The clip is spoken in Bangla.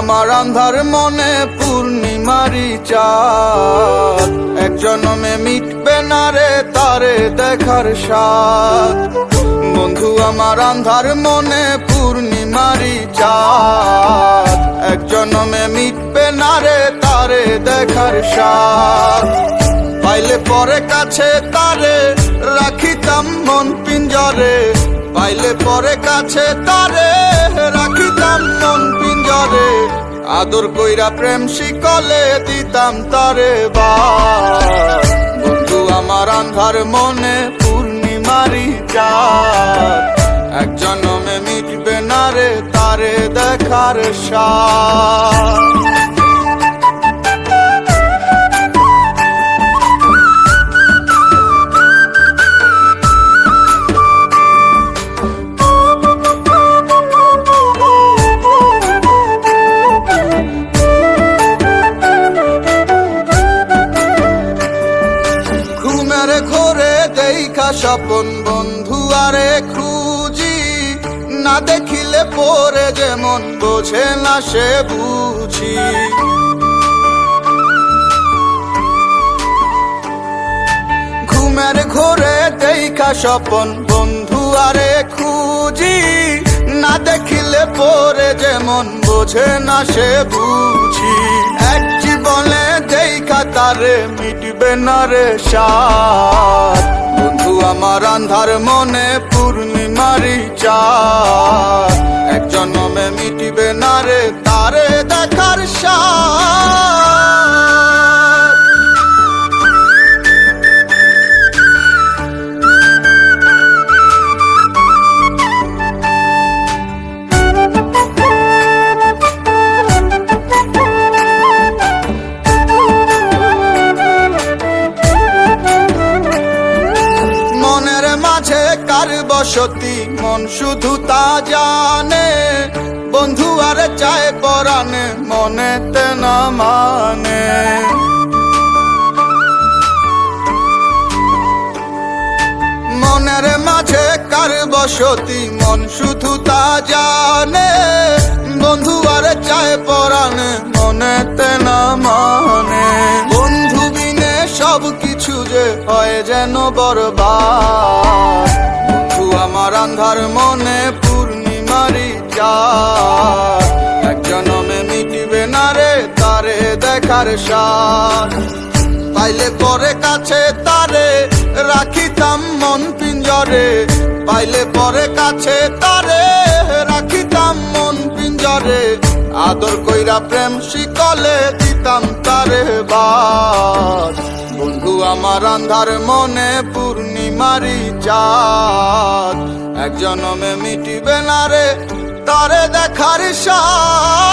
আমার আন্ধার মনে পূর্ণিমারি চাঁদ, এক জন্মে মিটবে না রে তারে দেখার স্বাদ। বন্ধু আমার আন্ধার মনে পূর্ণিমারি চাঁদ, এক জন্মে মিটবে না রে তারে দেখার স্বাদ। পাইলে পরে কাছে তারে রাখিতাম মন পিঞ্জরে, পাইলে পরে কাছে তারে রাখিতাম মন পিঞ্জরে। আদর কইরা প্রেম শিকলে দিতাম তারে বাস। বন্ধু আমার আন্ধার মনে পূর্ণিমারি চাঁদ, এক জন্মে মিটবে না রে তারে দেখার স্বাদ। ঘরে দেখা স্বপন বন্ধু আরে খুঁজি, না দেখিলে পরে যেমন বোঝে না সে বুঝি। ঘুমের ঘরে দেখা স্বপন বন্ধু আরে খুঁজি, না দেখিলে পরে যেমন বোঝে না সে বুঝি। এক জীবনে দেখা তারে মিটবে না রে সাথ। বন্ধু আমার আন্ধার মনে পূর্ণিমারি চাঁদ, এক জন্মে মিটবে না রে তারে দেখার স্বাদ। মাঝে কার বসতি মন শুধু তা জানে, বন্ধু আর চায় পরাণে মনেতে না মানে। মনের মাঝে কার বসতি মন শুধু তা জানে, বন্ধু আর চায় পরাণে মনেতে না মানে। বন্ধু বিনে সব কিছু যে হয় যেন বরবাদ। বন্ধু আমার আন্ধার মনে পূর্ণিমারি চাঁদ, এক জন্মে মিটবে না রে তারে দেখার স্বাদ। পাইলে পরে কাছে তারে রাখিতাম মন পিঞ্জরে, পাইলে পরে কাছে তারে রাখিতাম মন পিঞ্জরে। আদর কইরা প্রেম শিকলে দিতাম তারে বাস। বন্ধু আমার আন্ধার মনে পূর্ণিমারি চাঁদ, এক জন্মে মিটিবে না রে তারে দেখার স্বাদ।